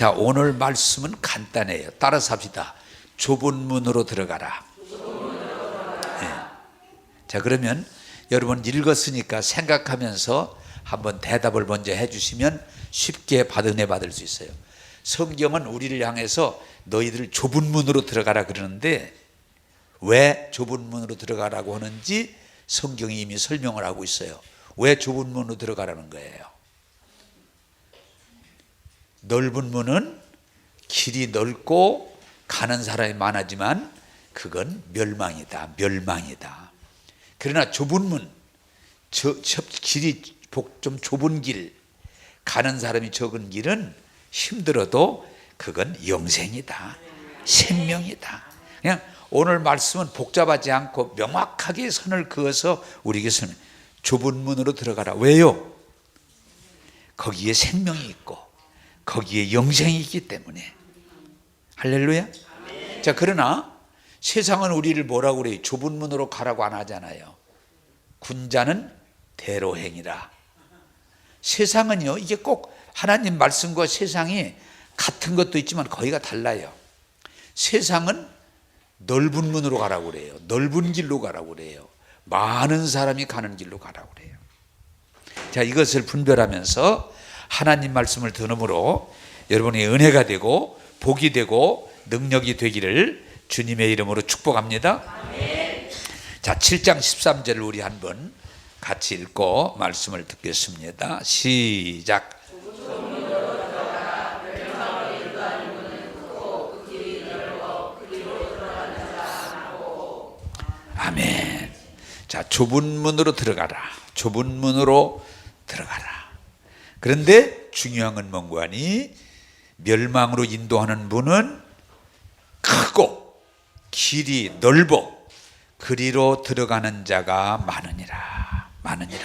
자, 오늘 말씀은 간단해요. 따라서 합시다. 좁은 문으로 들어가라. 네. 자, 그러면 여러분 읽었으니까 생각하면서 한번 대답을 먼저 해주시면 쉽게 은혜 받을 수 있어요. 성경은 우리를 향해서 너희들 좁은 문으로 들어가라 그러는데 왜 좁은 문으로 들어가라고 하는지 성경이 이미 설명을 하고 있어요. 왜 좁은 문으로 들어가라는 거예요? 넓은 문은 길이 넓고 가는 사람이 많아지만 그건 멸망이다. 멸망이다. 그러나 좁은 문, 길이 좀 좁은 길, 가는 사람이 적은 길은 힘들어도 그건 영생이다. 생명이다. 그냥 오늘 말씀은 복잡하지 않고 명확하게 선을 그어서 우리에게 설명. 좁은 문으로 들어가라. 왜요? 거기에 생명이 있고 거기에 영생이 있기 때문에. 할렐루야. 자, 그러나 세상은 우리를 뭐라고 그래요? 좁은 문으로 가라고 안 하잖아요. 군자는 대로 행이라. 세상은요, 이게 꼭 하나님 말씀과 세상이 같은 것도 있지만 거기가 달라요. 세상은 넓은 문으로 가라고 그래요. 넓은 길로 가라고 그래요. 많은 사람이 가는 길로 가라고 그래요. 자, 이것을 분별하면서 하나님 말씀을 들음으로 여러분의 은혜가 되고 복이 되고 능력이 되기를 주님의 이름으로 축복합니다. 아멘. 자, 7장 13절을 우리 한번 같이 읽고 말씀을 듣겠습니다. 시작. 아멘. 자, 좁은 문으로 들어가라. 좁은 문으로 들어가라. 그런데 중요한 건 뭔고 하니 멸망으로 인도하는 문은 크고 길이 넓어 그리로 들어가는 자가 많으니라. 많으니라.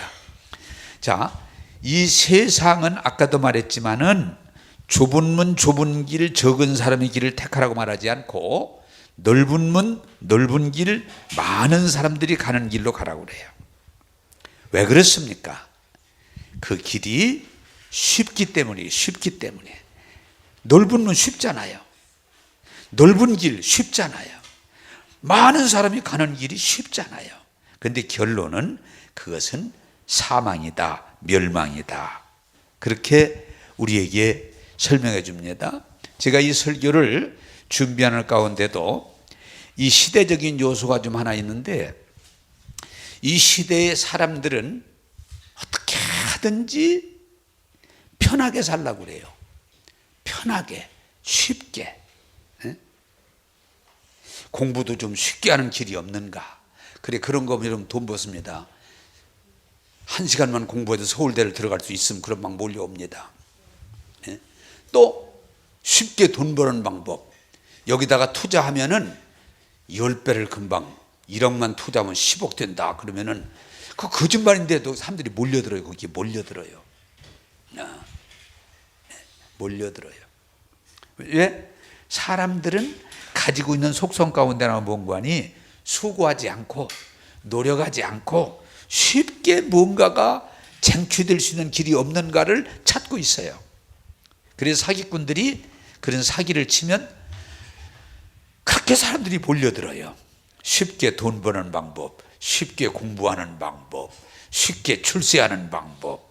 자, 이 세상은 아까도 말했지만은 좁은 문 좁은 길 적은 사람의 길을 택하라고 말하지 않고 넓은 문 넓은 길 많은 사람들이 가는 길로 가라고 그래요. 왜 그렇습니까? 그 길이 쉽기 때문이에요. 쉽기 때문에. 넓은 문 쉽잖아요. 넓은 길 쉽잖아요. 많은 사람이 가는 길이 쉽잖아요. 그런데 결론은 그것은 사망이다. 멸망이다. 그렇게 우리에게 설명해 줍니다. 제가 이 설교를 준비하는 가운데도 이 시대적인 요소가 좀 하나 있는데 이 시대의 사람들은 어떻게 하든지 편하게 살라고 그래요. 편하게, 쉽게. 공부도 좀 쉽게 하는 길이 없는가? 그래, 그런 거 여러분 돈 벗습니다. 1시간만 공부해도 서울대를 들어갈 수 있으면 그런 막 몰려옵니다. 또 쉽게 돈 버는 방법. 여기다가 투자하면은 10배를 금방 1억만 투자하면 10억 된다. 그러면은 그 거짓말인데도 사람들이 몰려들어요. 거기에 몰려들어요. 몰려들어요. 왜? 사람들은 가지고 있는 속성 가운데나 뭔가니 수고하지 않고 노력하지 않고 쉽게 뭔가가 쟁취될 수 있는 길이 없는가를 찾고 있어요. 그래서 사기꾼들이 그런 사기를 치면 그렇게 사람들이 몰려들어요. 쉽게 돈 버는 방법, 쉽게 공부하는 방법, 쉽게 출세하는 방법.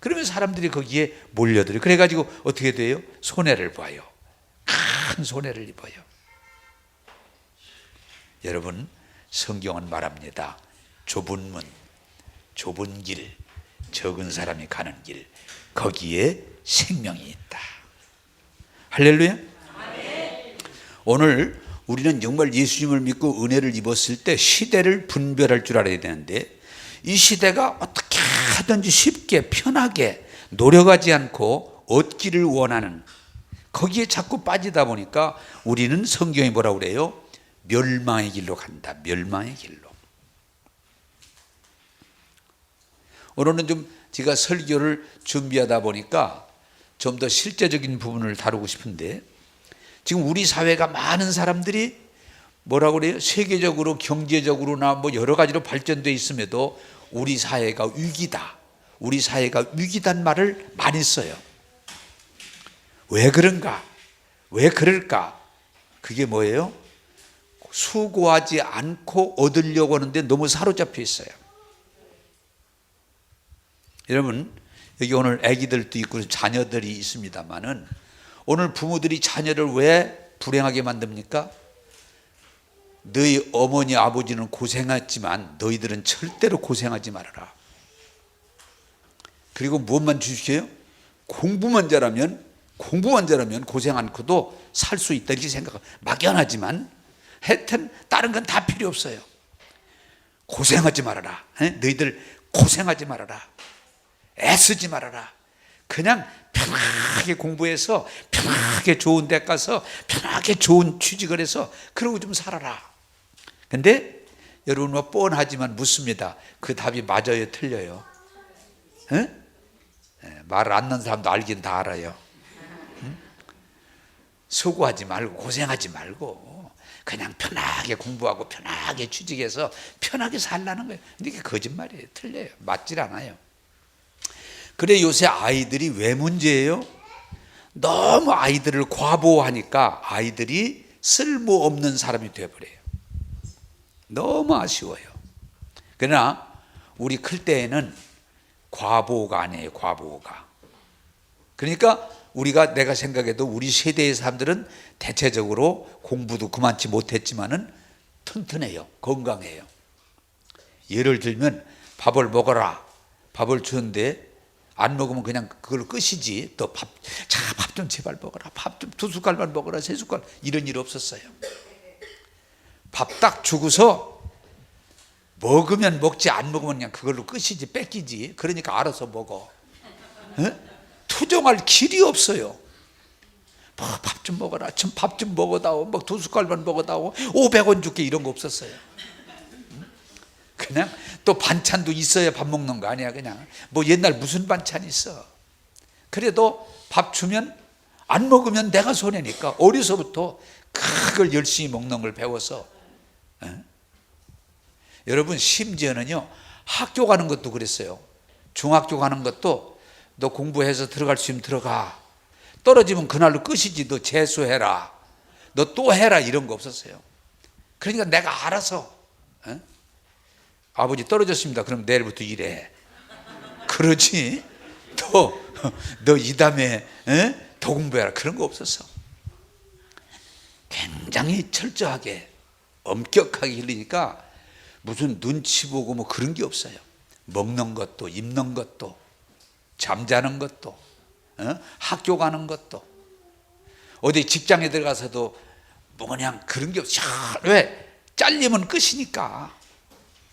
그러면 사람들이 거기에 몰려들어요. 그래가지고 어떻게 돼요? 손해를 봐요. 큰 손해를 입어요. 여러분, 성경은 말합니다. 좁은 문, 좁은 길, 적은 사람이 가는 길, 거기에 생명이 있다. 할렐루야. 아멘. 오늘 우리는 정말 예수님을 믿고 은혜를 입었을 때 시대를 분별할 줄 알아야 되는데 이 시대가 어떻게 하든지 쉽게 편하게 노력하지 않고 얻기를 원하는 거기에 자꾸 빠지다 보니까 우리는 성경이 뭐라고 그래요? 멸망의 길로 간다. 멸망의 길로. 오늘은 좀 제가 설교를 준비하다 보니까 좀 더 실제적인 부분을 다루고 싶은데 지금 우리 사회가 많은 사람들이 뭐라고 그래요? 세계적으로 경제적으로나 뭐 여러 가지로 발전되어 있음에도 우리 사회가 위기다. 우리 사회가 위기단 말을 많이 써요. 왜 그런가? 왜 그럴까? 그게 뭐예요? 수고하지 않고 얻으려고 하는데 너무 사로잡혀 있어요. 여러분, 여기 오늘 아기들도 있고 자녀들이 있습니다만은 오늘 부모들이 자녀를 왜 불행하게 만듭니까? 너희 어머니 아버지는 고생했지만 너희들은 절대로 고생하지 말아라. 그리고 무엇만 주시게요? 공부만 잘하면 고생 않고도 살 수 있다 이렇게 생각하고 막연하지만 하여튼 다른 건 다 필요 없어요. 고생하지 말아라. 너희들 고생하지 말아라. 애쓰지 말아라. 그냥 편하게 공부해서 편하게 좋은 데 가서 편하게 좋은 취직을 해서 그러고 좀 살아라. 근데 여러분 뭐 뻔하지만 묻습니다. 그 답이 맞아요, 틀려요? 말을 안 넣는 사람도 알긴 다 알아요. 수고하지 말고 고생하지 말고 그냥 편하게 공부하고 편하게 취직해서 편하게 살라는 거예요. 근데 이게 거짓말이에요. 틀려요. 맞질 않아요. 그래 요새 아이들이 왜 문제예요? 너무 아이들을 과보하니까 아이들이 쓸모없는 사람이 되어버려요. 너무 아쉬워요. 그러나 우리 클 때에는 과보가 아니에요. 과보가. 그러니까 내가 생각해도 우리 세대의 사람들은 대체적으로 공부도 그만치 못했지만은 튼튼해요. 건강해요. 예를 들면 밥을 먹어라. 밥을 주는데 안 먹으면 그냥 그걸로 끝이지. 또 밥 좀 제발 먹어라. 밥 좀 2숟갈만 먹어라. 3숟갈. 이런 일 없었어요. 밥 딱 주고서 먹으면 먹지 안 먹으면 그냥 그걸로 끝이지. 뺏기지. 그러니까 알아서 먹어. 투정할 길이 없어요. 밥 좀 먹어라. 밥 좀 먹어다오. 2숟갈만 먹어다오. 500원 줄게. 이런 거 없었어요. 그냥 또 반찬도 있어야 밥 먹는 거 아니야. 그냥 뭐 옛날 무슨 반찬 있어. 그래도 밥 주면 안 먹으면 내가 손해니까 어려서부터 그걸 열심히 먹는 걸 배워서. 여러분 심지어는요 학교 가는 것도 그랬어요. 중학교 가는 것도 너 공부해서 들어갈 수 있으면 들어가. 떨어지면 그날로 끝이지. 너 재수해라. 너 또 해라. 이런 거 없었어요. 그러니까 내가 알아서 아버지 떨어졌습니다. 그럼 내일부터 일해. 그러지. 너 이 다음에 더 공부해라. 그런 거 없었어. 굉장히 철저하게 엄격하게 흘리니까 무슨 눈치 보고 뭐 그런 게 없어요. 먹는 것도 입는 것도 잠자는 것도 학교 가는 것도 어디 직장에 들어가서도 뭐 그냥 그런 게 없어. 왜? 잘리면 끝이니까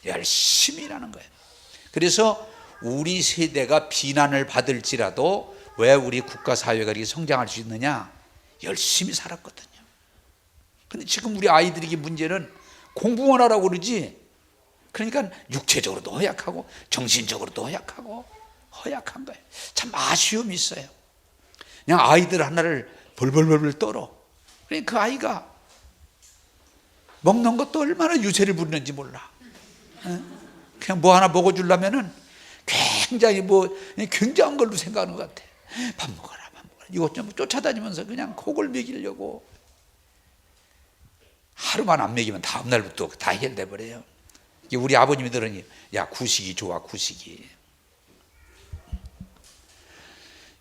열심히 일하는 거예요. 그래서 우리 세대가 비난을 받을지라도 왜 우리 국가 사회가 이렇게 성장할 수 있느냐? 열심히 살았거든요. 근데 지금 우리 아이들에게 문제는 공부만 하라고 그러지. 그러니까 육체적으로도 허약하고 정신적으로도 허약하고 허약한 거예요. 참 아쉬움이 있어요. 그냥 아이들 하나를 벌벌벌 떨어. 그러니까 그 아이가 먹는 것도 얼마나 유세를 부리는지 몰라. 그냥 뭐 하나 먹어주려면은 굉장히 굉장한 걸로 생각하는 것 같아. 밥 먹어라, 밥 먹어라. 이것 좀 쫓아다니면서 그냥 kok을 먹이려고. 하루만 안 먹이면 다음 날부터 다 해결돼 버려요. 우리 아버님이 들으니 야 구식이 좋아 구식이.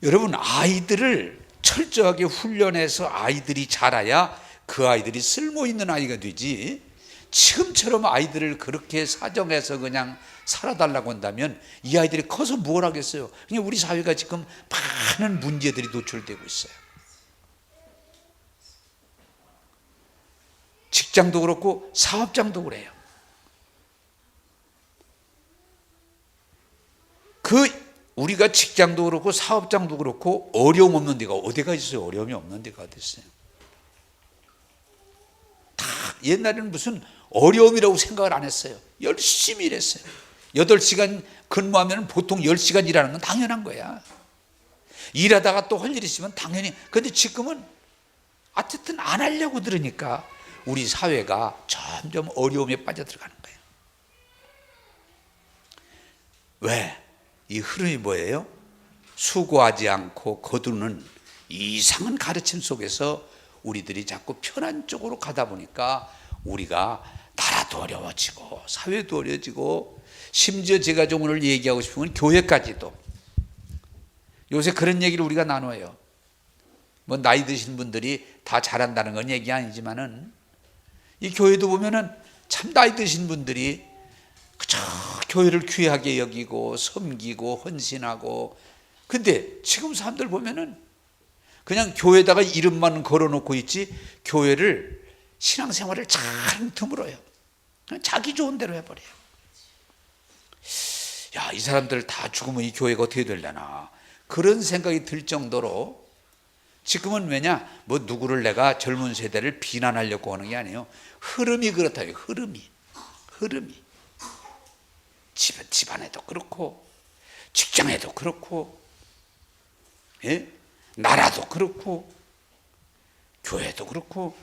여러분 아이들을 철저하게 훈련해서 아이들이 자라야 그 아이들이 쓸모있는 아이가 되지. 지금처럼 아이들을 그렇게 사정해서 그냥 살아달라고 한다면 이 아이들이 커서 뭘 하겠어요. 그냥 우리 사회가 지금 많은 문제들이 노출되고 있어요. 직장도 그렇고 사업장도 그래요. 우리가 직장도 그렇고 사업장도 그렇고 어려움 없는 데가 어디가 있어요? 어려움이 없는 데가 어디 있어요? 다 옛날에는 무슨 어려움이라고 생각을 안 했어요. 열심히 일했어요. 8시간 근무하면 보통 10시간 일하는 건 당연한 거야. 일하다가 또 할 일 있으면 당연히. 그런데 지금은 어쨌든 안 하려고 들으니까 우리 사회가 점점 어려움에 빠져들어가는 거예요. 왜? 이 흐름이 뭐예요? 수고하지 않고 거두는 이상한 가르침 속에서 우리들이 자꾸 편한 쪽으로 가다 보니까 우리가 나라도 어려워지고 사회도 어려워지고, 심지어 제가 좀 오늘 얘기하고 싶은 건 교회까지도. 요새 그런 얘기를 우리가 나눠요. 뭐 나이 드신 분들이 다 잘한다는 건 얘기 아니지만은, 이 교회도 보면은 참 나이 드신 분들이 그저 교회를 귀하게 여기고 섬기고 헌신하고, 근데 지금 사람들 보면은 그냥 교회에다가 이름만 걸어놓고 있지 교회를, 신앙생활을 잘 드물어요. 그냥 자기 좋은 대로 해버려요. 야, 이 사람들 다 죽으면 이 교회가 어떻게 되려나, 그런 생각이 들 정도로 지금은, 왜냐, 뭐 누구를 내가 젊은 세대를 비난하려고 하는 게 아니에요. 흐름이 그렇다요. 흐름이 집안에도 그렇고 직장에도 그렇고, 예? 나라도 그렇고 교회도 그렇고,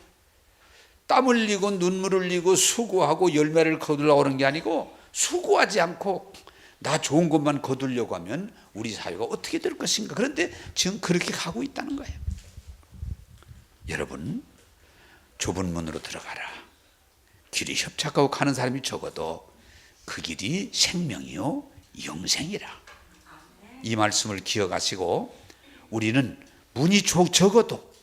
땀 흘리고 눈물 흘리고 수고하고 열매를 거두려고 하는 게 아니고, 수고하지 않고 나 좋은 것만 거두려고 하면 우리 사회가 어떻게 될 것인가. 그런데 지금 그렇게 가고 있다는 거예요. 여러분, 좁은 문으로 들어가라. 길이 협착하고 가는 사람이 적어도 그 길이 생명이요 영생이라. 이 말씀을 기억하시고, 우리는 문이 적어도,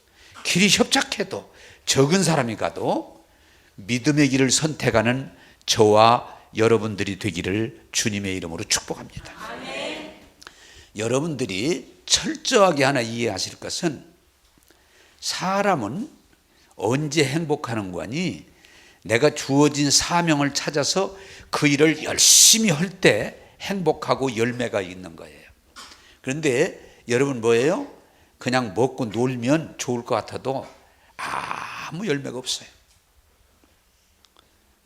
길이 협착해도, 적은 사람이 가도 믿음의 길을 선택하는 저와 여러분들이 되기를 주님의 이름으로 축복합니다. 아멘. 여러분들이 철저하게 하나 이해하실 것은, 사람은 언제 행복하는 거니? 내가 주어진 사명을 찾아서 그 일을 열심히 할 때 행복하고 열매가 있는 거예요. 그런데 여러분 뭐예요? 그냥 먹고 놀면 좋을 것 같아도 아무 열매가 없어요.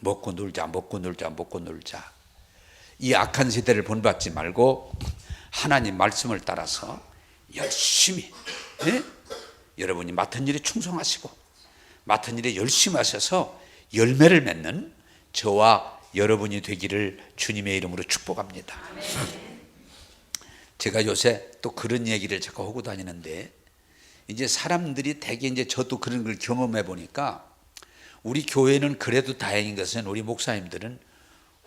먹고 놀자. 이 악한 세대를 본받지 말고 하나님 말씀을 따라서 열심히, 예? 여러분이 맡은 일에 충성하시고 맡은 일에 열심히 하셔서 열매를 맺는 저와 여러분이 되기를 주님의 이름으로 축복합니다. 제가 요새 또 그런 얘기를 자꾸 하고 다니는데, 이제 사람들이 대개, 이제 저도 그런 걸 경험해 보니까, 우리 교회는 그래도 다행인 것은 우리 목사님들은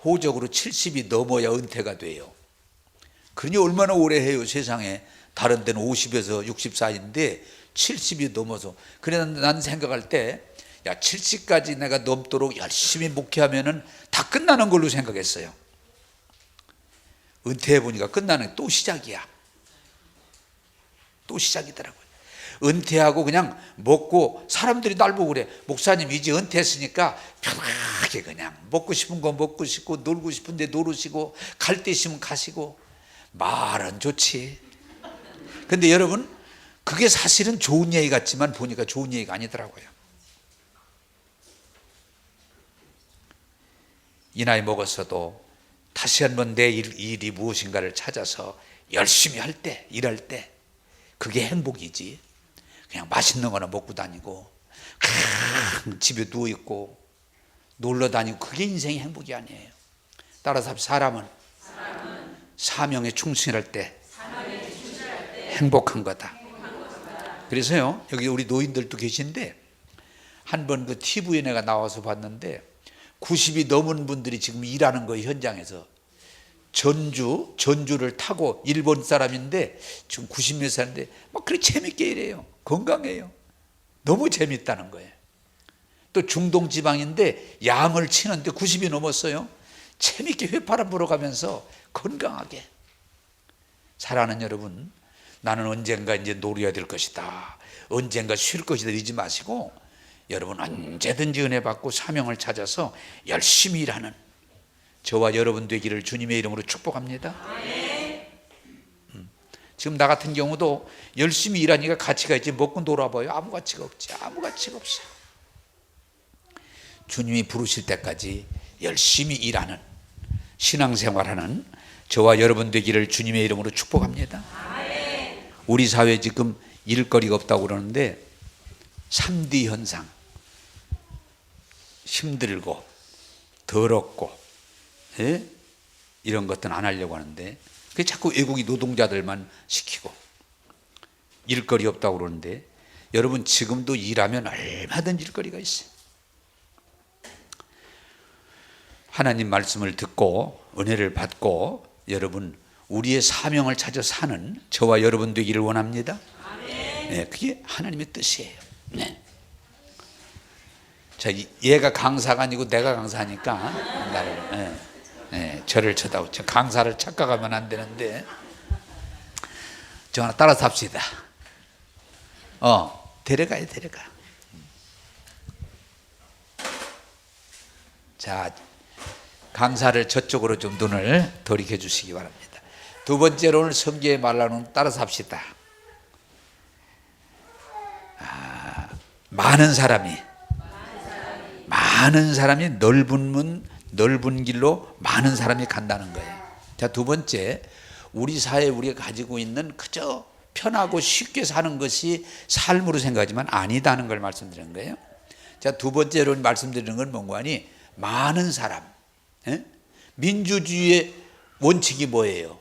호적으로 70이 넘어야 은퇴가 돼요. 그러니 얼마나 오래 해요. 세상에 다른 데는 50에서 64인데 70이 넘어서. 그래서 난 생각할 때, 야, 70까지 내가 넘도록 열심히 목회하면은 다 끝나는 걸로 생각했어요. 은퇴해 보니까 끝나는, 또 시작이야. 또 시작이더라고요. 은퇴하고 그냥 먹고, 사람들이 날 보고 그래. 목사님 이제 은퇴했으니까 편하게 그냥 먹고 싶은 거 먹고 싶고, 놀고 싶은데 놀으시고, 갈 데 있으면 가시고. 말은 좋지. 근데 여러분, 그게 사실은 좋은 얘기 같지만 보니까 좋은 얘기가 아니더라고요. 이 나이 먹었어도 다시 한번 내 일이 무엇인가를 찾아서 열심히 할 때, 일할 때, 그게 행복이지. 그냥 맛있는 거나 먹고 다니고 집에 누워있고 놀러 다니고, 그게 인생의 행복이 아니에요. 따라서 사람은 사명에 충실할 때 행복한 거다. 그래서요, 여기 우리 노인들도 계신데, 한 번 그 TV에 내가 나와서 봤는데 90이 넘은 분들이 지금 일하는 거예요. 현장에서 전주를 타고, 일본 사람인데 지금 90몇 살인데 막 그렇게 재밌게 일해요. 건강해요. 너무 재밌다는 거예요. 또 중동 지방인데 양을 치는데 90이 넘었어요. 재밌게 휘파람 불어 가면서 건강하게. 사랑하는 여러분, 나는 언젠가 이제 노려야 될 것이다, 언젠가 쉴 것이다, 이러지 마시고, 여러분 언제든지 은혜 받고 사명을 찾아서 열심히 일하는 저와 여러분 되기를 주님의 이름으로 축복합니다. 지금 나 같은 경우도 열심히 일하니까 가치가 있지, 먹고 놀아봐요. 아무 가치가 없지. 아무 가치가 없어요. 주님이 부르실 때까지 열심히 일하는, 신앙생활하는 저와 여러분 되기를 주님의 이름으로 축복합니다. 우리 사회에 지금 일거리가 없다고 그러는데 3D 현상, 힘들고 더럽고, 예? 이런 것들은 안 하려고 하는데, 그게 자꾸 외국인 노동자들만 시키고, 일거리 없다고 그러는데 여러분 지금도 일하면 얼마든지 일거리가 있어요. 하나님 말씀을 듣고 은혜를 받고 여러분 우리의 사명을 찾아 사는 저와 여러분 되기를 원합니다. 네, 그게 하나님의 뜻이에요. 네. 자, 얘가 강사가 아니고 내가 강사니까 나를 저를 쳐다보죠. 강사를 착각하면 안 되는데 저 하나 따라서 합시다. 데려가요, 데려가. 자, 강사를 저쪽으로 좀 눈을 돌이켜 주시기 바랍니다. 두 번째로 오늘 성경에 말하는 따라서 합시다. 많은 사람이 넓은 문, 넓은 길로 많은 사람이 간다는 거예요. 자, 두 번째, 우리 사회에 우리가 가지고 있는 그저 편하고 쉽게 사는 것이 삶으로 생각하지만 아니다는 걸 말씀드리는 거예요. 자, 두 번째로 말씀드리는 건 뭔가 하니 많은 사람. 민주주의의 원칙이 뭐예요?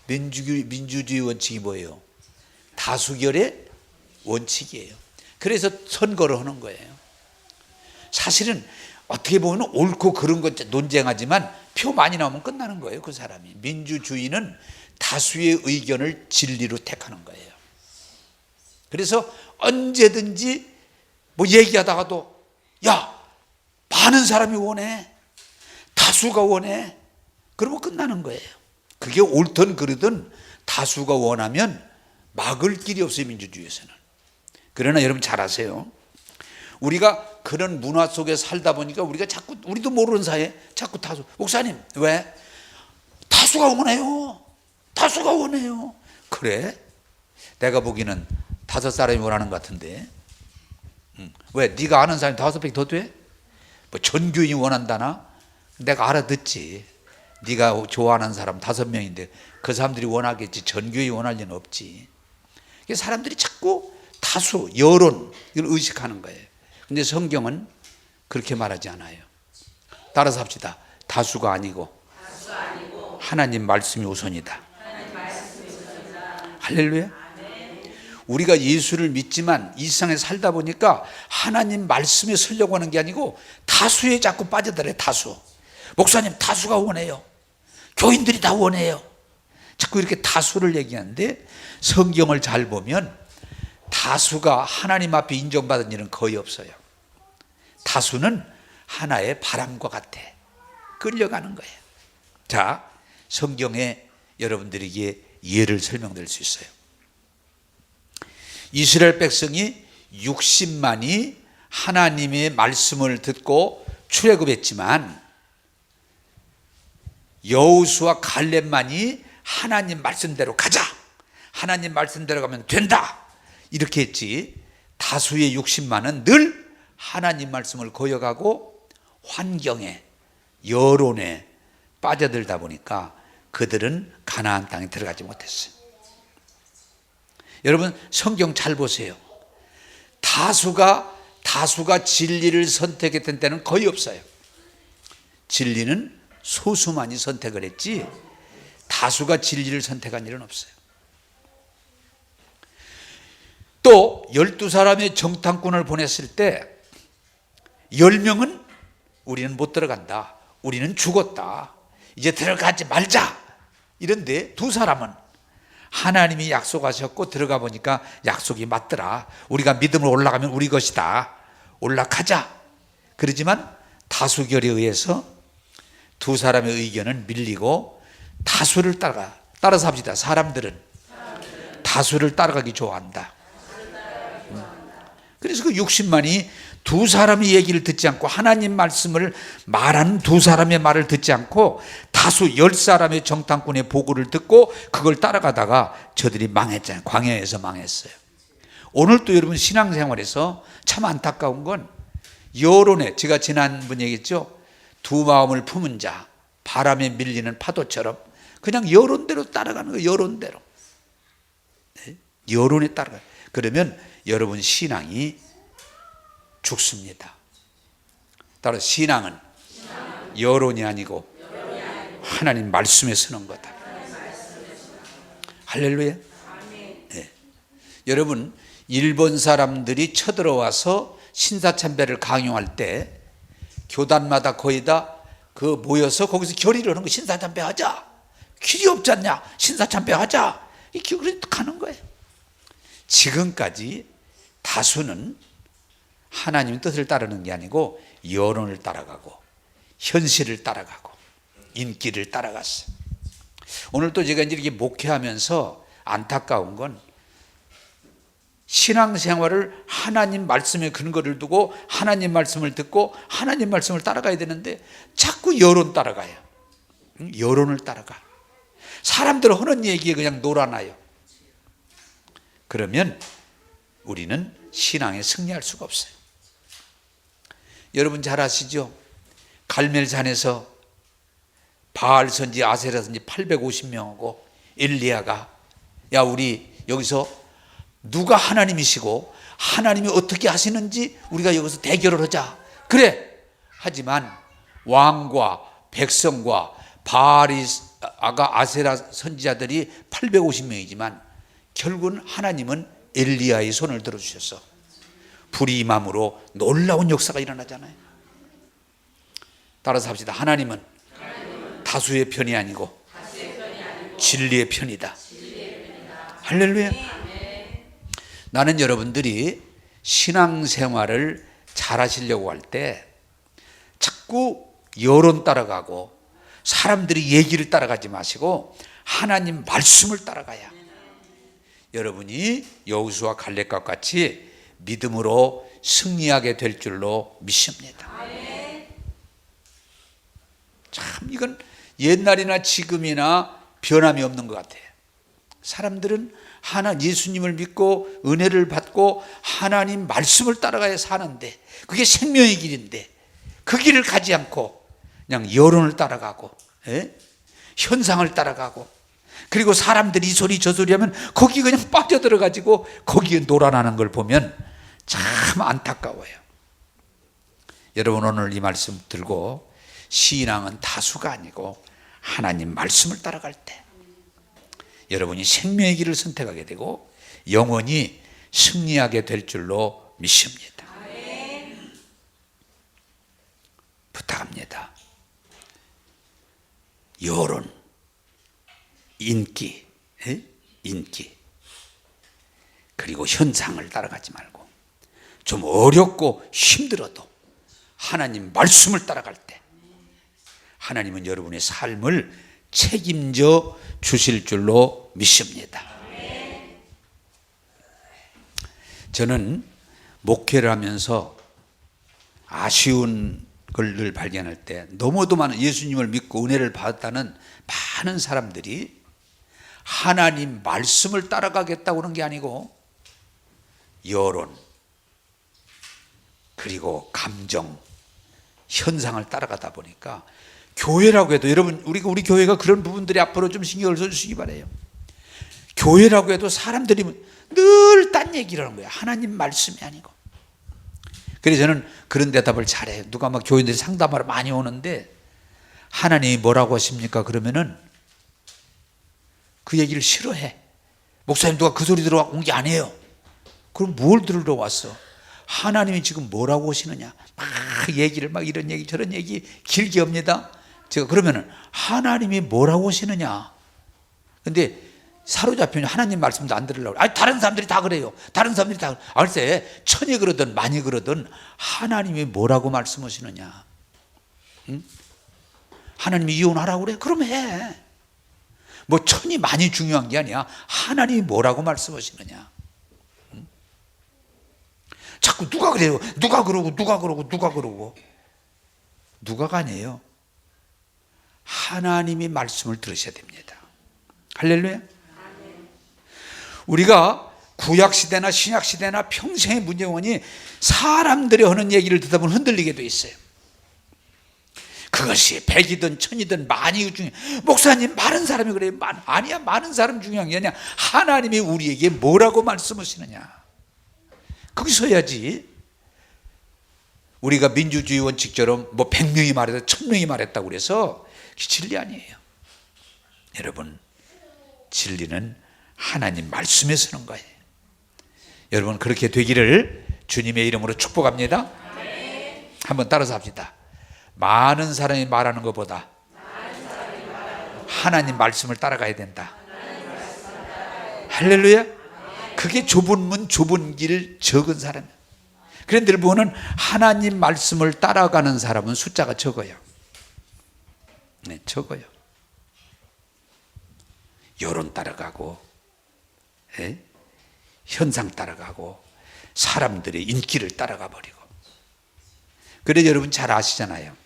민주주의 원칙이 뭐예요? 다수결의 원칙이에요. 그래서 선거를 하는 거예요. 사실은 어떻게 보면 옳고 그런 것 논쟁하지만 표 많이 나오면 끝나는 거예요. 그 사람이. 민주주의는 다수의 의견을 진리로 택하는 거예요. 그래서 언제든지 뭐 얘기하다가도 야, 많은 사람이 원해, 다수가 원해, 그러면 끝나는 거예요. 그게 옳든 그르든 다수가 원하면 막을 길이 없어요, 민주주의에서는. 그러나 여러분 잘 아세요. 우리가 그런 문화 속에 살다 보니까 우리가 자꾸 우리도 모르는 사이에 자꾸 다수. 목사님 왜? 다수가 원해요. 다수가 원해요. 그래? 내가 보기에는 5사람이 원하는 것 같은데. 왜? 네가 아는 사람이 5명이 더 돼? 뭐 전교인이 원한다나? 내가 알아듣지. 네가 좋아하는 사람 5명인데 그 사람들이 원하겠지. 전교인이 원할 리는 없지. 사람들이 자꾸 다수, 여론 이걸 의식하는 거예요. 근데 성경은 그렇게 말하지 않아요. 따라서 합시다. 다수가 아니고 하나님 말씀이 우선이다. 할렐루야. 우리가 예수를 믿지만 이 세상에 살다 보니까 하나님 말씀에 서려고 하는 게 아니고 다수에 자꾸 빠져들어요. 다수. 목사님 다수가 원해요. 교인들이 다 원해요. 자꾸 이렇게 다수를 얘기하는데 성경을 잘 보면 다수가 하나님 앞에 인정받은 일은 거의 없어요. 다수는 하나의 바람과 같아. 끌려가는 거예요. 자, 성경에 여러분들에게 예를 설명드릴 수 있어요. 이스라엘 백성이 60만이 하나님의 말씀을 듣고 출애굽했지만 여호수아 갈렙만이 하나님 말씀대로 가자. 하나님 말씀대로 가면 된다. 이렇게 했지. 다수의 60만은 늘 하나님 말씀을 거역하고 환경에, 여론에 빠져들다 보니까 그들은 가나안 땅에 들어가지 못했어요. 여러분 성경 잘 보세요. 다수가 진리를 선택했던 때는 거의 없어요. 진리는 소수만이 선택을 했지 다수가 진리를 선택한 일은 없어요. 또 12사람의 정탐꾼을 보냈을 때 10명은 우리는 못 들어간다. 우리는 죽었다. 이제 들어가지 말자. 이런데 2사람은 하나님이 약속하셨고 들어가 보니까 약속이 맞더라. 우리가 믿음으로 올라가면 우리 것이다. 올라가자. 그러지만 다수결에 의해서 2사람의 의견은 밀리고 다수를 따라서 합시다. 사람들은 다수를 따라가기 좋아한다. 그래서 그 60만이 2사람의 얘기를 듣지 않고 하나님 말씀을 말하는 2사람의 말을 듣지 않고 다수 10사람의 정탐꾼의 보고를 듣고 그걸 따라가다가 저들이 망했잖아요. 광야에서 망했어요. 오늘도 여러분 신앙생활에서 참 안타까운 건 여론에, 제가 지난번 얘기했죠. 2 마음을 품은 자, 바람에 밀리는 파도처럼 그냥 여론대로 따라가는 거예요. 여론대로. 네? 여론에 따라가요. 그러면 여러분 신앙이 죽습니다. 따라서 신앙은 여론이 아니고 하나님 말씀에 서는 거다. 할렐루야. 네. 여러분, 일본 사람들이 쳐들어와서 신사참배를 강요할 때 교단마다 거의 다 그 모여서 거기서 결의를 하는 거. 신사참배 하자. 길이 없지 않냐. 신사참배 하자. 이렇게 가는 거예요. 지금까지 다수는 하나님의 뜻을 따르는 게 아니고 여론을 따라가고 현실을 따라가고 인기를 따라갔어요. 오늘 또 제가 이렇게 목회하면서 안타까운 건 신앙생활을 하나님 말씀에 근거를 두고 하나님 말씀을 듣고 하나님 말씀을 따라가야 되는데 자꾸 여론 따라가요. 여론을 따라가. 사람들 하는 얘기에 그냥 놀아나요. 그러면 우리는 신앙에 승리할 수가 없어요. 여러분 잘 아시죠? 갈멜산에서 바알 선지 아세라 선지 850명하고 엘리야가 야 우리 여기서 누가 하나님이시고 하나님이 어떻게 하시는지 우리가 여기서 대결을 하자. 그래. 하지만 왕과 백성과 바알이 아가 아세라 선지자들이 850명이지만 결국은 하나님은 엘리야의 손을 들어주셔서 불이 임함으로 놀라운 역사가 일어나잖아요. 따라서 합시다. 하나님은 다수의 편이 아니고 진리의 편이다. 할렐루야. 나는 여러분들이 신앙생활을 잘 하시려고 할 때 자꾸 여론 따라가고 사람들이 얘기를 따라가지 마시고 하나님 말씀을 따라가야 여러분이 여호수아 갈렙과 같이 믿음으로 승리하게 될 줄로 믿습니다. 참 이건 옛날이나 지금이나 변함이 없는 것 같아요. 사람들은 예수님을 믿고 은혜를 받고 하나님 말씀을 따라가야 사는데 그게 생명의 길인데 그 길을 가지 않고 그냥 여론을 따라가고 현상을 따라가고 그리고 사람들이 이 소리 저 소리 하면 거기 그냥 빠져들어가지고 거기에 놀아나는 걸 보면 참 안타까워요. 여러분 오늘 이 말씀 들고 신앙은 다수가 아니고 하나님 말씀을 따라갈 때 여러분이 생명의 길을 선택하게 되고 영원히 승리하게 될 줄로 믿습니다. 부탁합니다. 여론, 인기 그리고 현상을 따라가지 말고 좀 어렵고 힘들어도 하나님 말씀을 따라갈 때 하나님은 여러분의 삶을 책임져 주실 줄로 믿습니다. 저는 목회를 하면서 아쉬운 걸 늘 발견할 때 너무도 많은 예수님을 믿고 은혜를 받았다는 많은 사람들이 하나님 말씀을 따라가겠다고 하는 게 아니고 여론 그리고 감정 현상을 따라가다 보니까 교회라고 해도 여러분 우리 교회가 그런 부분들이 앞으로 좀 신경을 써주시기 바라요. 교회라고 해도 사람들이 늘 딴 얘기를 하는 거예요. 하나님 말씀이 아니고. 그래서 저는 그런 대답을 잘해요. 누가 막 교인들이 상담하러 많이 오는데 하나님이 뭐라고 하십니까? 그러면은 그 얘기를 싫어해. 목사님 누가 그 소리 들어온 게 아니에요. 그럼 뭘 들으러 왔어? 하나님이 지금 뭐라고 하시느냐? 막 얘기를 막 이런 얘기 저런 얘기 길게 합니다. 제가 그러면은 하나님이 뭐라고 하시느냐? 근데 사로잡히면 하나님 말씀도 안 들으려고. 아니 다른 사람들이 다 그래요. 다른 사람들이 다. 글쎄 천이 그러든 만이 그러든 하나님이 뭐라고 말씀하시느냐? 응? 하나님이 이혼하라고 그래? 그럼 해. 뭐 천이 만이 중요한 게 아니야. 하나님이 뭐라고 말씀하시느냐? 응? 자꾸 누가 그래요? 누가 그러고 누가 그러고 누가 그러고. 누가가 아니에요. 하나님이 말씀을 들으셔야 됩니다. 할렐루야. 우리가 구약시대나 신약시대나 평생의 문제원이 사람들이 하는 얘기를 듣다 보면 흔들리게 돼 있어요. 그것이 백이든 천이든 만이 중에 목사님 많은 사람이 그래요. 아니야 많은 사람 중요한 게 아니야. 하나님이 우리에게 뭐라고 말씀하시느냐. 거기서 해야지. 우리가 민주주의 원칙처럼 뭐 100명이 말했다 1000명이 말했다고 그래서 진리 아니에요. 여러분 진리는 하나님 말씀에 서는 거예요. 여러분 그렇게 되기를 주님의 이름으로 축복합니다. 한번 따라서 합시다. 많은 사람이 말하는 것보다 하나님 말씀을 따라가야 된다. 할렐루야. 그게 좁은 문 좁은 길 적은 사람이에요. 그런데 여러분은 하나님 말씀을 따라가는 사람은 숫자가 적어요. 네, 적어요. 여론 따라가고, 예? 현상 따라가고, 사람들의 인기를 따라가 버리고. 그래서 여러분 잘 아시잖아요.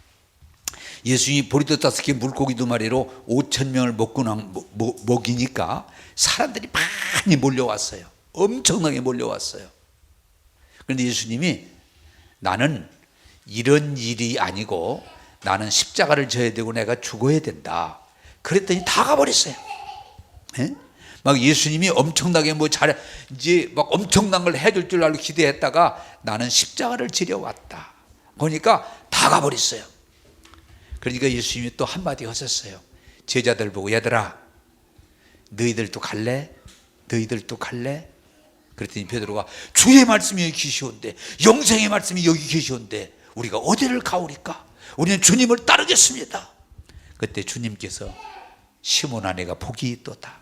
예수님이 보리떡 5개 물고기 2마리로 5,000명을 먹이니까 사람들이 많이 몰려왔어요. 엄청나게 몰려왔어요. 그런데 예수님이 나는 이런 일이 아니고 나는 십자가를 져야 되고 내가 죽어야 된다. 그랬더니 다 가버렸어요. 예? 막 예수님이 엄청나게 이제 막 엄청난 걸 해줄 줄 알고 기대했다가 나는 십자가를 지려 왔다. 보니까 다 가버렸어요. 그러니까 예수님이 또 한마디 하셨어요. 제자들 보고 얘들아 너희들도 갈래? 너희들도 갈래? 그랬더니 베드로가 주의 말씀이 여기 계시온데 영생의 말씀이 여기 계시온데 우리가 어디를 가오리까? 우리는 주님을 따르겠습니다. 그때 주님께서 시몬아 내가 복이 있도다.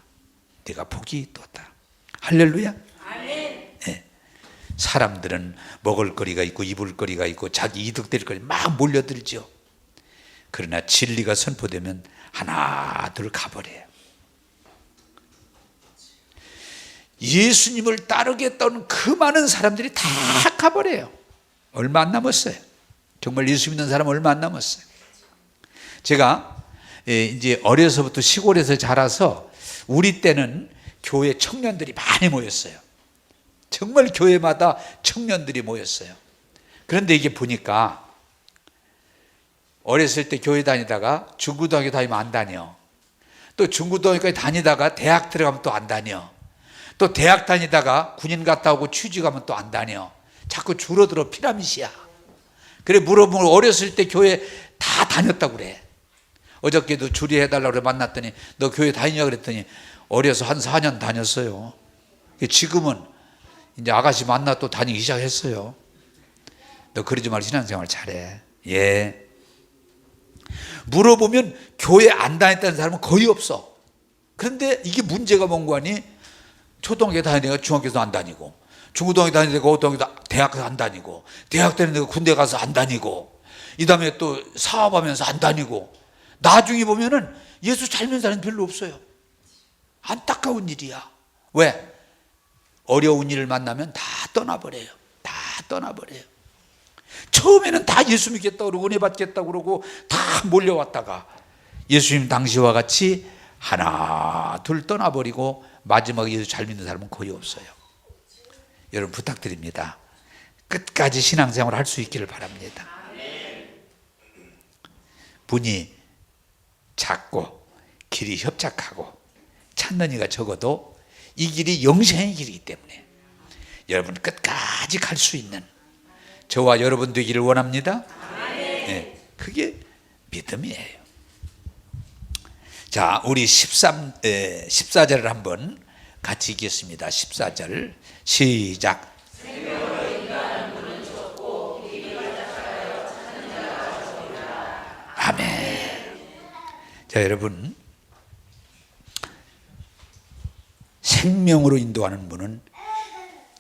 내가 복이 있도다. 할렐루야. 아멘. 네. 사람들은 먹을 거리가 있고 입을 거리가 있고 자기 이득될 거리 막 몰려들죠. 그러나 진리가 선포되면 하나 둘 가버려요. 예수님을 따르겠다는 그 많은 사람들이 다 가버려요. 얼마 안 남았어요. 정말 예수 믿는 사람 얼마 안 남았어요. 제가 이제 어려서부터 시골에서 자라서 우리 때는 교회 청년들이 많이 모였어요. 정말 교회마다 청년들이 모였어요. 그런데 이게 보니까 어렸을 때 교회 다니다가 중고등학교 다니면 안 다녀. 또 중고등학교까지 다니다가 대학 들어가면 또 안 다녀. 또 대학 다니다가 군인 갔다 오고 취직 가면 또 안 다녀. 자꾸 줄어들어. 피라미드야. 그래 물어보면 어렸을 때 교회 다 다녔다고 그래. 어저께도 주리해달라고 그래 만났더니 너 교회 다니냐 그랬더니 어려서 한 4년 다녔어요. 지금은 이제 아가씨 만나 또 다니기 시작했어요. 너 그러지 말고 신앙생활 잘해. 예. 물어보면 교회 안 다녔다는 사람은 거의 없어. 그런데 이게 문제가 뭔가 하니 초등학교 다니다가 중학교도 안 다니고 중고등학교 다니다가 고등학교 대학도 안 다니고 대학 다니다가 군대 가서 안 다니고 이 다음에 또 사업하면서 안 다니고 나중에 보면은 예수 잘 믿는 사람이 별로 없어요. 안타까운 일이야. 왜? 어려운 일을 만나면 다 떠나버려요. 다 떠나버려요. 처음에는 다 예수 믿겠다고 그러고 은혜 받겠다고 그러고 다 몰려왔다가 예수님 당시와 같이 하나 둘 떠나버리고 마지막에 예수 잘 믿는 사람은 거의 없어요. 여러분 부탁드립니다. 끝까지 신앙생활 할 수 있기를 바랍니다. 문이 작고 길이 협착하고 찾는 이가 적어도 이 길이 영생의 길이기 때문에 여러분 끝까지 갈 수 있는 저와 여러분 되기를 원합니다. 네, 그게 믿음이에요. 자, 우리 14절을 한번 같이 읽겠습니다. 14절 시작. 아멘. 자, 여러분 생명으로 인도하는 분은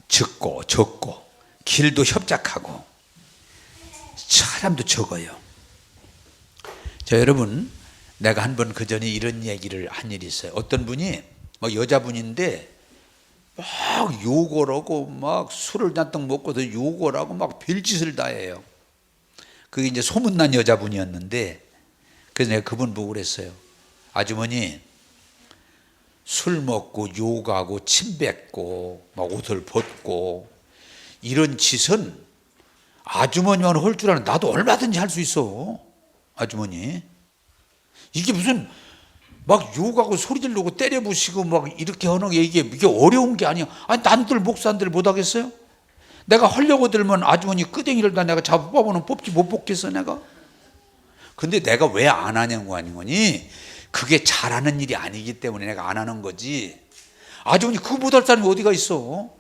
적고 길도 협착하고 사람도 적어요. 자, 여러분 내가 한 번 그전에 이런 얘기를 한 일이 있어요. 어떤 분이 막 여자분인데 막 욕을 하고 막 술을 잔뜩 먹고도 욕을 하고 막 별짓을 다 해요. 그게 이제 소문난 여자분이었는데 그래서 내가 그분 보고 그랬어요. 아주머니 술 먹고 욕하고 침 뱉고 막 옷을 벗고 이런 짓은 아주머니만 할 줄 아는 나도 얼마든지 할 수 있어. 아주머니 이게 무슨 막 욕하고 소리 지르고 때려 부시고 막 이렇게 하는 게 이게 어려운 게 아니야. 아니 남들 목사님들 못 하겠어요? 내가 하려고 들면 아주머니 끄댕이를 다 내가 잡아보면 뽑지 못 뽑겠어 내가. 근데 내가 왜 안 하냐고 하는 거니? 그게 잘하는 일이 아니기 때문에 내가 안 하는 거지. 아주머니 그거 못할 사람이 어디가 있어?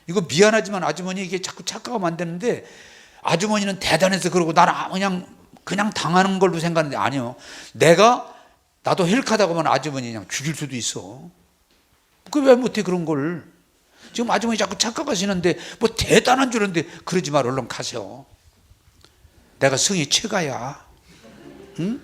이거 미안하지만 아주머니 이게 자꾸 착각하면 안 되는데 아주머니는 대단해서 그러고 나는 그냥 당하는 걸로 생각하는데 아니요. 나도 헬카다고 하면 아주머니 그냥 죽일 수도 있어. 그 왜 못해 그런 걸. 지금 아주머니 자꾸 착각하시는데 뭐 대단한 줄 알았는데 그러지 말 얼른 가세요. 내가 성이 최가야. 응?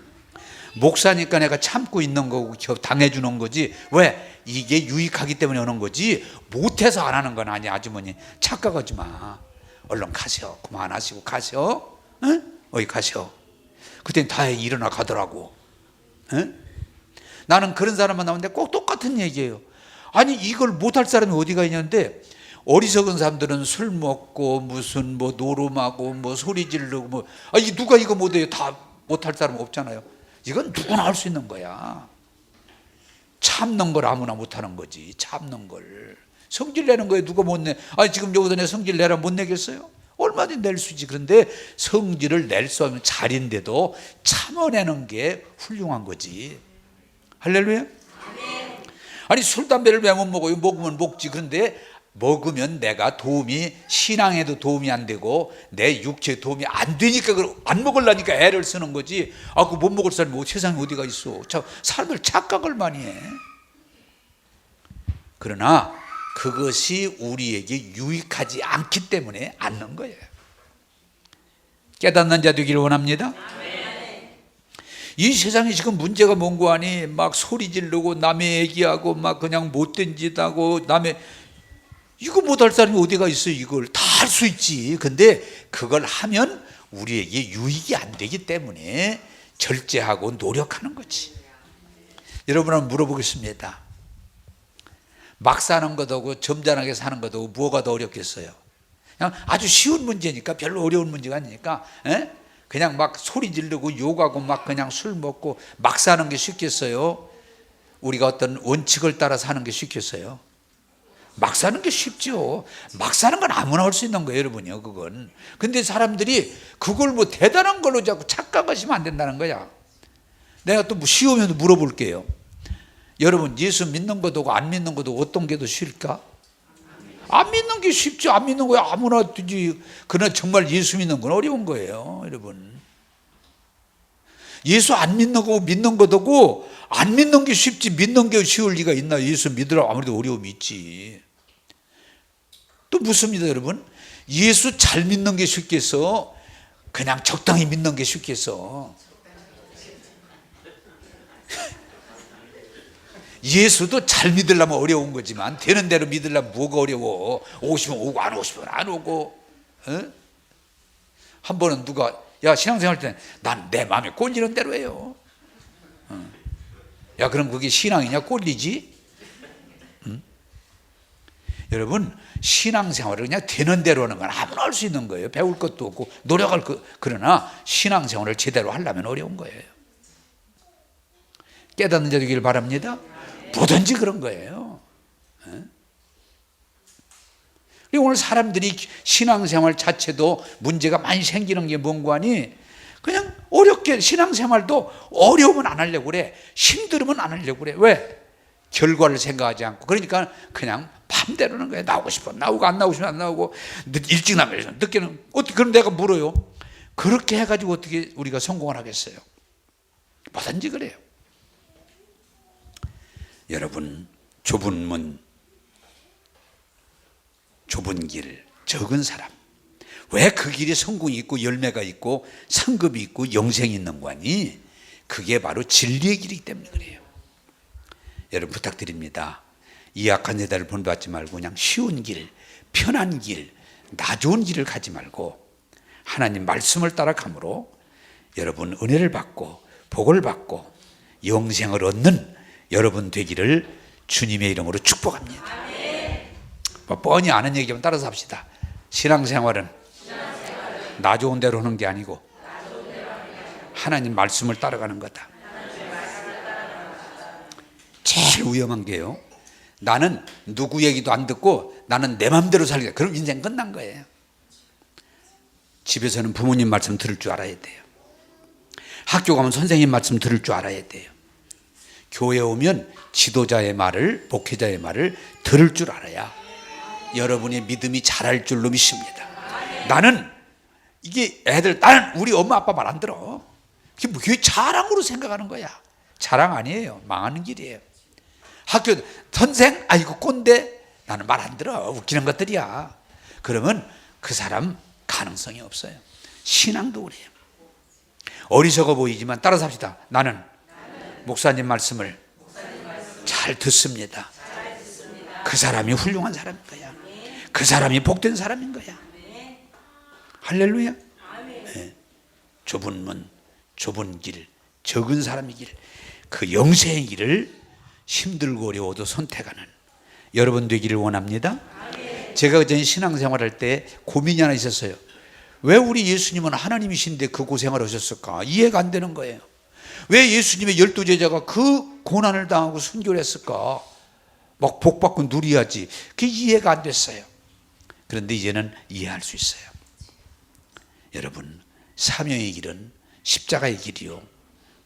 목사니까 내가 참고 있는 거고 당해주는 거지. 왜? 이게 유익하기 때문에 오는 거지 못해서 안 하는 건 아니야. 아주머니 착각하지 마. 얼른 가세요. 그만하시고 가세요. 응? 어이 가세요. 그땐 다행히 일어나 가더라고. 응? 나는 그런 사람 만나는데 꼭 똑같은 얘기예요. 아니 이걸 못할 사람이 어디가 있냐는데 어리석은 사람들은 술 먹고 무슨 뭐 노름하고 뭐 소리 지르고 뭐 누가 이거 못해요. 다 못할 사람 없잖아요. 이건 누구나 할 수 있는 거야. 참는 걸 아무나 못하는 거지. 참는 걸. 성질 내는 거에 누가 못 내. 지금 여기서 내 성질 내라 못 내겠어요? 얼마든지 낼 수 있지. 그런데 성질을 낼 수 없는 자리인데도 참아내는 게 훌륭한 거지. 할렐루야. 아니 술 담배를 왜 못 먹어요? 먹으면 먹지. 그런데 먹으면 내가 신앙에도 도움이 안 되고 내 육체에 도움이 안 되니까 안 먹으려니까 애를 쓰는 거지. 그거 못 먹을 사람이 세상에 어디가 있어. 사람들 착각을 많이 해. 그러나 그것이 우리에게 유익하지 않기 때문에 않는 거예요. 깨닫는 자 되기를 원합니다. 이 세상에 지금 문제가 뭔고 하니 막 소리 지르고 남의 얘기하고 막 그냥 못된 짓 하고 이거 못할 사람이 어디가 있어요. 이걸 다 할 수 있지. 근데 그걸 하면 우리에게 유익이 안 되기 때문에 절제하고 노력하는 거지. 여러분 한번 물어보겠습니다. 막 사는 것하고 점잖하게 사는 것하고 뭐가 더 어렵겠어요? 그냥 아주 쉬운 문제니까 별로 어려운 문제가 아니니까 그냥 막 소리 지르고 욕하고 막 그냥 술 먹고 막 사는 게 쉽겠어요? 우리가 어떤 원칙을 따라 사는 게 쉽겠어요? 막 사는 게 쉽죠. 막 사는 건 아무나 할 수 있는 거예요, 여러분요. 그건. 근데 사람들이 그걸 뭐 대단한 걸로 자꾸 착각하시면 안 된다는 거야. 내가 또 쉬우면 물어볼게요. 여러분 예수 믿는 것도 안 믿는 것도 어떤 게 더 쉽을까? 안 믿는 게 쉽지. 안 믿는 거야 아무나 되지. 그러나 정말 예수 믿는 건 어려운 거예요, 여러분. 예수 안 믿는 거 믿는 것도 안 믿는 게 쉽지 믿는 게 쉬울 리가 있나? 예수 믿으라고 아무래도 어려움이 있지. 또 묻습니다, 여러분. 예수 잘 믿는 게 쉽겠어? 그냥 적당히 믿는 게 쉽겠어? 예수도 잘 믿으려면 어려운 거지만 되는 대로 믿으려면 뭐가 어려워? 오시면 오고 안 오시면 안 오고. 한 번은 누가 신앙생활 할 때 난 내 마음에 꼴리는 대로 해요. 그럼 그게 신앙이냐? 꼴리지? 여러분 신앙생활을 그냥 되는 대로 하는 건 아무나 할 수 있는 거예요. 배울 것도 없고 노력할 것. 그러나 신앙생활을 제대로 하려면 어려운 거예요. 깨닫는 자 되기를 바랍니다. 뭐든지 그런 거예요. 그리고 오늘 사람들이 신앙생활 자체도 문제가 많이 생기는 게 뭔고 하니 그냥 어렵게 신앙생활도 어려우면 안 하려고 그래. 힘들으면 안 하려고 그래. 왜? 결과를 생각하지 않고. 그러니까 그냥 맘대로는 거야. 나오고 싶어 나오고 안 나오고 싶으면 안 나오고 일찍 나가면 늦게는 어떻게. 그럼 내가 물어요. 그렇게 해가지고 어떻게 우리가 성공을 하겠어요? 뭐든지 그래요. 여러분 좁은 문 좁은 길 적은 사람 왜 그 길이 성공이 있고 열매가 있고 상급이 있고 영생이 있는 거 아니? 그게 바로 진리의 길이기 때문에 그래요. 여러분 부탁드립니다. 이 악한 여자를 본받지 말고 그냥 쉬운 길, 편한 길, 나 좋은 길을 가지 말고 하나님 말씀을 따라감으로 여러분 은혜를 받고 복을 받고 영생을 얻는 여러분 되기를 주님의 이름으로 축복합니다. 뭐 뻔히 아는 얘기만 따라서 합시다. 신앙생활은 나 좋은 대로 하는 게 아니고 하나님 말씀을 따라가는 거다. 제일 위험한 게요, 나는 누구 얘기도 안 듣고 나는 내 맘대로 살겠다. 그럼 인생 끝난 거예요. 집에서는 부모님 말씀 들을 줄 알아야 돼요. 학교 가면 선생님 말씀 들을 줄 알아야 돼요. 교회 오면 지도자의 말을, 목회자의 말을 들을 줄 알아야 여러분의 믿음이 자랄 줄로 믿습니다. 나는 나는 우리 엄마 아빠 말 안 들어. 그게 자랑으로 생각하는 거야. 자랑 아니에요. 망하는 길이에요. 학교 선생 아이고 꼰대 나는 말 안 들어. 웃기는 것들이야. 그러면 그 사람 가능성이 없어요. 신앙도 그래요. 어리석어 보이지만 따라서 합시다. 나는 목사님 말씀을 잘 듣습니다. 그 사람이 훌륭한 사람인 거야. 그 사람이 복된 사람인 거야. 할렐루야. 네. 좁은 문, 좁은 길, 적은 사람의 길, 그 영생의 길을 힘들고 어려워도 선택하는 여러분 되기를 원합니다. 제가 그전에 신앙생활할 때 고민이 하나 있었어요. 왜 우리 예수님은 하나님이신데 그 고생을 하셨을까? 이해가 안 되는 거예요. 왜 예수님의 12제자가 그 고난을 당하고 순교를 했을까? 막 복받고 누려야지. 그게 이해가 안 됐어요. 그런데 이제는 이해할 수 있어요. 여러분, 사명의 길은 십자가의 길이요,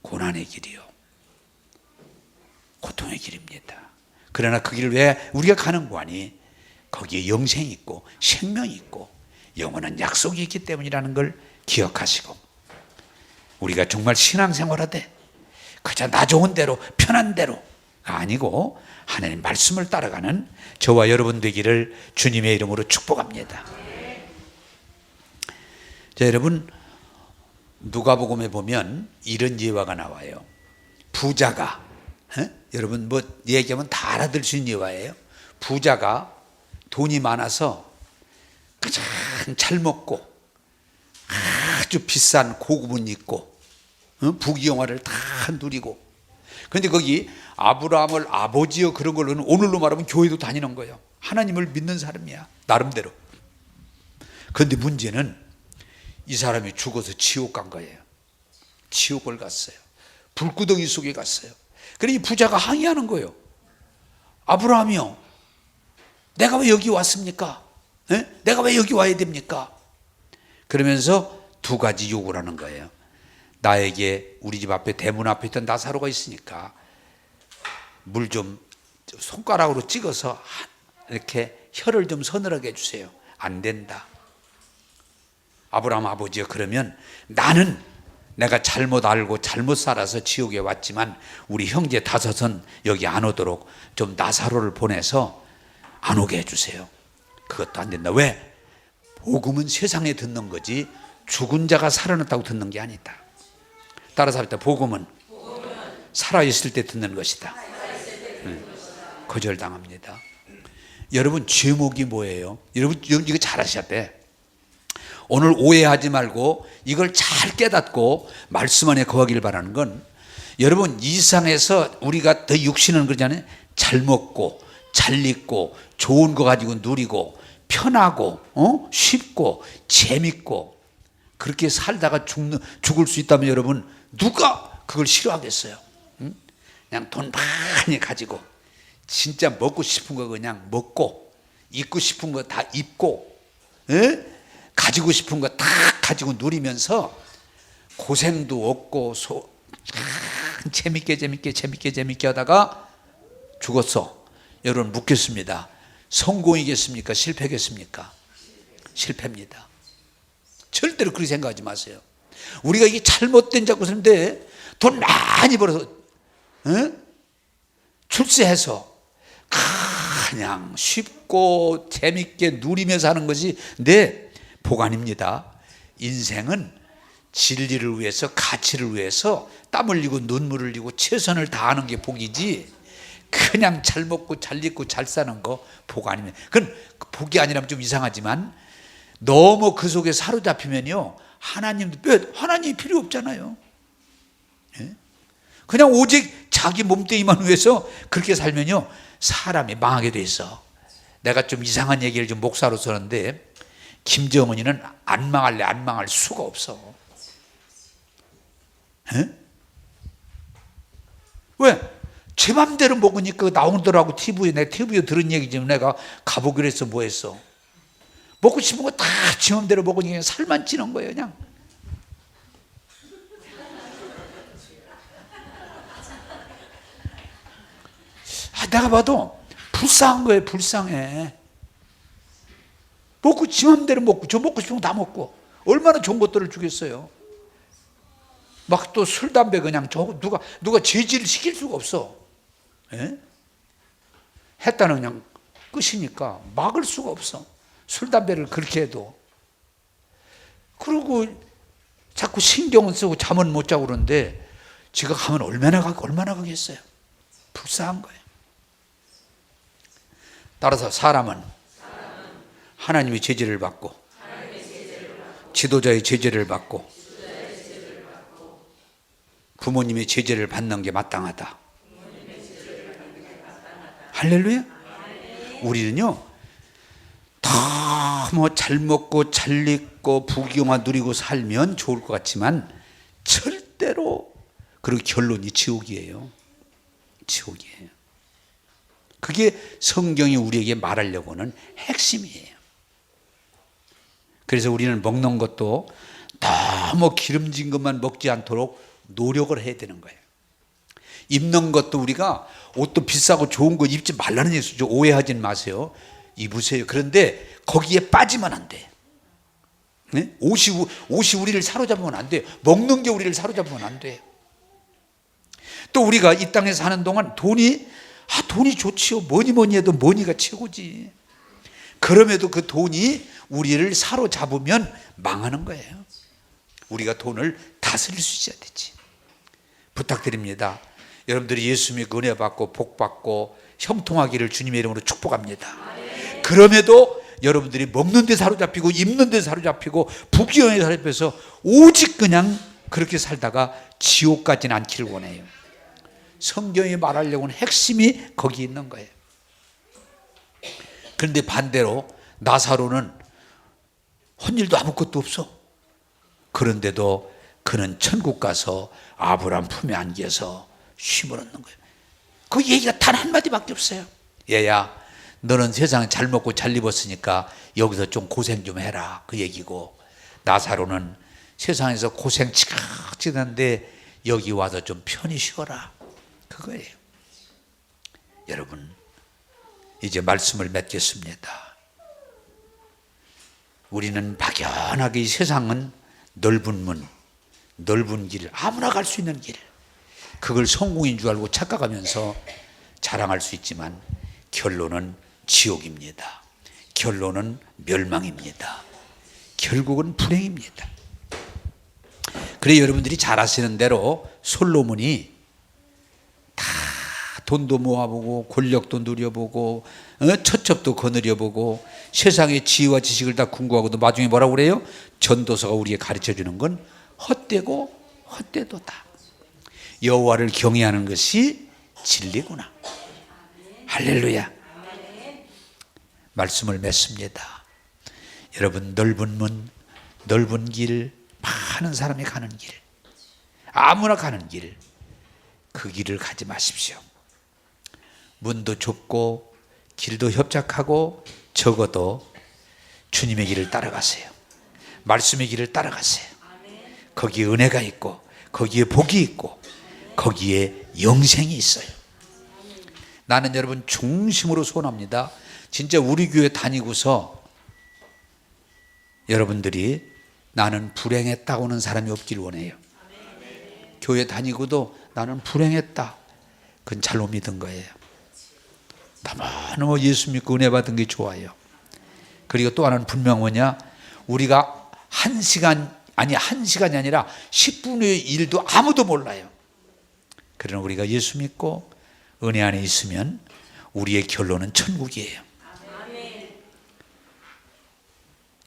고난의 길이요, 고통의 길입니다. 그러나 그 길을 왜 우리가 가는 거아니? 거기에 영생이 있고 생명이 있고 영원한 약속이 있기 때문이라는 걸 기억하시고, 우리가 정말 신앙생활하되 그저 나 좋은 대로 편한 대로가 아니고 하나님 말씀을 따라가는 저와 여러분 되기를 주님의 이름으로 축복합니다. 자, 여러분, 누가복음에 보면 이런 예화가 나와요. 부자가, 여러분 뭐 얘기하면 다 알아들 수 있는 예화예요. 부자가 돈이 많아서 가장 잘 먹고 아주 비싼 고급 옷 입고 부귀영화를 다 누리고, 그런데 거기 아브라함을 아버지여 그런 걸로는 오늘로 말하면 교회도 다니는 거예요. 하나님을 믿는 사람이야, 나름대로. 그런데 문제는 이 사람이 죽어서 지옥 간 거예요. 지옥을 갔어요. 불구덩이 속에 갔어요. 그러니 부자가 항의하는 거예요. 아브라함이요, 내가 왜 여기 왔습니까? 내가 왜 여기 와야 됩니까? 그러면서 두 가지 요구를 하는 거예요. 나에게 우리 집 앞에 대문 앞에 있던 나사로가 있으니까 물 좀 손가락으로 찍어서 이렇게 혀를 좀 서늘하게 해주세요. 안 된다. 아브라함 아버지요, 그러면 나는 내가 잘못 알고 잘못 살아서 지옥에 왔지만 우리 형제 다섯은 여기 안 오도록 좀 나사로를 보내서 안 오게 해주세요. 그것도 안 된다. 왜? 복음은 세상에 듣는 거지 죽은 자가 살아났다고 듣는 게 아니다. 따라서 합니다. 복음은 살아있을 때 듣는 것이다. 거절당합니다. 여러분, 제목이 뭐예요? 여러분 이거 잘 하셔야 돼. 오늘 오해하지 말고 이걸 잘 깨닫고 말씀 안에 거하기를 바라는 건, 여러분 이 세상에서 우리가 더 육신은 그러잖아요. 잘 먹고 잘 입고 좋은 거 가지고 누리고 편하고 쉽고 재밌고 그렇게 살다가 죽을 수 있다면 여러분 누가 그걸 싫어하겠어요? 그냥 돈 많이 가지고 진짜 먹고 싶은 거 그냥 먹고 입고 싶은 거 다 입고 가지고 싶은 거 다 가지고 누리면서 고생도 없고 재밌게 하다가 죽었어. 여러분 묻겠습니다. 성공이겠습니까? 실패겠습니까? 실패입니다. 절대로 그렇게 생각하지 마세요. 우리가 이게 잘못된 자꾸 사는데 돈 많이 벌어서 출세해서 그냥 쉽고 재밌게 누리면서 하는 것이 내 복 아닙니다. 인생은 진리를 위해서, 가치를 위해서 땀 흘리고 눈물 흘리고 최선을 다하는 게 복이지, 그냥 잘 먹고 잘 입고 잘 사는 거 복 아닙니다. 그건 복이 아니라면 좀 이상하지만 너무 그 속에 사로잡히면요, 하나님이 필요 없잖아요. 그냥 오직 자기 몸뚱이만 위해서 그렇게 살면요 사람이 망하게 돼 있어. 내가 좀 이상한 얘기를 좀 목사로서 하는데, 김정은이는 안 망할 수가 없어. 왜? 제 맘대로 먹으니까 나오더라고. TV에 내 TV에 들은 얘기지만 내가 가보기로 했어. 뭐 했어? 먹고 싶은 거 다 제 맘대로 먹으니까 살만 찌는 거예요. 그냥. 내가 봐도 불쌍한 거예요. 불쌍해. 먹고 지 맘대로 먹고 저 먹고 싶은 거 다 먹고 얼마나 좋은 것들을 주겠어요. 막 또 술, 담배 그냥 누가 제지를 시킬 수가 없어. 예? 했다는 그냥 끝이니까 막을 수가 없어. 술, 담배를 그렇게 해도. 그리고 자꾸 신경은 쓰고 잠은 못 자고 그러는데 지가 가면 얼마나 가겠어요. 불쌍한 거예요. 따라서 사람은 하나님의 제재를 받고 지도자의 제재를 받고 부모님의 제재를 받는 게 마땅하다. 할렐루야. 우리는요 다 뭐 잘 먹고 잘 입고 부귀영화 누리고 살면 좋을 것 같지만 절대로 그리고 결론이 지옥이에요. 지옥이에요. 그게 성경이 우리에게 말하려고 하는 핵심이에요. 그래서 우리는 먹는 것도 너무 기름진 것만 먹지 않도록 노력을 해야 되는 거예요. 입는 것도 우리가 옷도 비싸고 좋은 거 입지 말라는 얘기죠. 오해하지 마세요. 입으세요. 그런데 거기에 빠지면 안 돼. 네? 옷이 우리를 사로잡으면 안 돼. 먹는 게 우리를 사로잡으면 안 돼. 또 우리가 이 땅에 사는 동안 돈이 좋지요. 뭐니 해도 머니가 최고지. 그럼에도 그 돈이 우리를 사로잡으면 망하는 거예요. 우리가 돈을 다스릴 수 있어야 되지. 부탁드립니다. 여러분들이 예수 믿고 은혜 받고 복 받고 형통하기를 주님의 이름으로 축복합니다. 그럼에도 여러분들이 먹는 데 사로잡히고 입는 데 사로잡히고 부귀영화에 사로잡혀서 오직 그냥 그렇게 살다가 지옥 가지는 않기를 원해요. 성경이 말하려고 하는 핵심이 거기 있는 거예요. 그런데 반대로 나사로는 한 일도 아무것도 없어. 그런데도 그는 천국 가서 아브라함 품에 안겨서 쉼을 얻는 거예요. 그 얘기가 단 한마디밖에 없어요. 얘야, 너는 세상에 잘 먹고 잘 입었으니까 여기서 좀 고생 좀 해라. 그 얘기고, 나사로는 세상에서 고생 지각지는데 여기 와서 좀 편히 쉬어라. 그거예요. 여러분, 이제 말씀을 맺겠습니다. 우리는 막연하게 이 세상은 넓은 문, 넓은 길, 아무나 갈 수 있는 길, 그걸 성공인 줄 알고 착각하면서 자랑할 수 있지만 결론은 지옥입니다. 결론은 멸망입니다. 결국은 불행입니다. 그래 여러분들이 잘 아시는 대로 솔로몬이 다 돈도 모아보고 권력도 누려보고 처첩도 거느려보고 세상의 지혜와 지식을 다 궁구하고도 나중에 뭐라고 그래요? 전도서가 우리에게 가르쳐주는 건 헛되고 헛되도다. 여호와를 경외하는 것이 진리구나. 할렐루야. 말씀을 맺습니다. 여러분, 넓은 문, 넓은 길, 많은 사람이 가는 길, 아무나 가는 길, 그 길을 가지 마십시오. 문도 좁고 길도 협착하고 적어도 주님의 길을 따라가세요. 말씀의 길을 따라가세요. 거기에 은혜가 있고 거기에 복이 있고 거기에 영생이 있어요. 나는 여러분 중심으로 소원합니다. 진짜 우리 교회 다니고서 여러분들이 나는 불행했다고는 사람이 없길 원해요. 교회 다니고도 나는 불행했다, 그건 잘못 믿은 거예요. 너무 예수 믿고 은혜 받은 게 좋아요. 그리고 또 하나는 분명 뭐냐, 우리가 한 시간이 아니라 10분의 1도 아무도 몰라요. 그러나 우리가 예수 믿고 은혜 안에 있으면 우리의 결론은 천국이에요.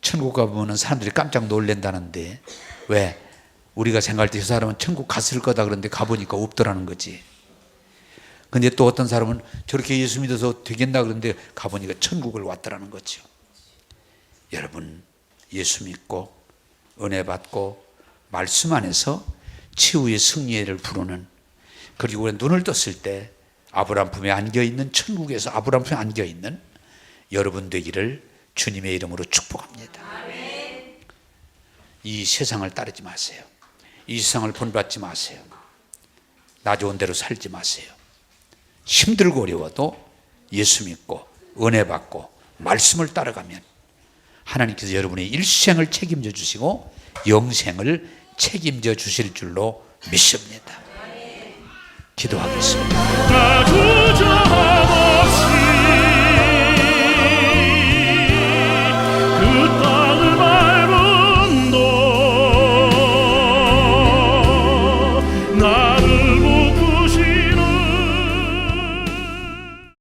천국 가보면 사람들이 깜짝 놀란다는데, 왜? 우리가 생각할 때 저 사람은 천국 갔을 거다 그런데 가보니까 없더라는 거지. 근데 또 어떤 사람은 저렇게 예수 믿어서 되겠나 그런데 가보니까 천국을 왔더라는 거죠. 여러분, 예수 믿고 은혜 받고 말씀 안에서 치유의 승리를 부르는, 그리고 우리가 눈을 떴을 때 아브라함 품에 안겨있는, 천국에서 아브라함 품에 안겨있는 여러분 되기를 주님의 이름으로 축복합니다. 이 세상을 따르지 마세요. 이 세상을 본받지 마세요. 나 좋은 대로 살지 마세요. 힘들고 어려워도 예수 믿고 은혜 받고 말씀을 따라가면 하나님께서 여러분의 일생을 책임져 주시고 영생을 책임져 주실 줄로 믿습니다. 기도하겠습니다.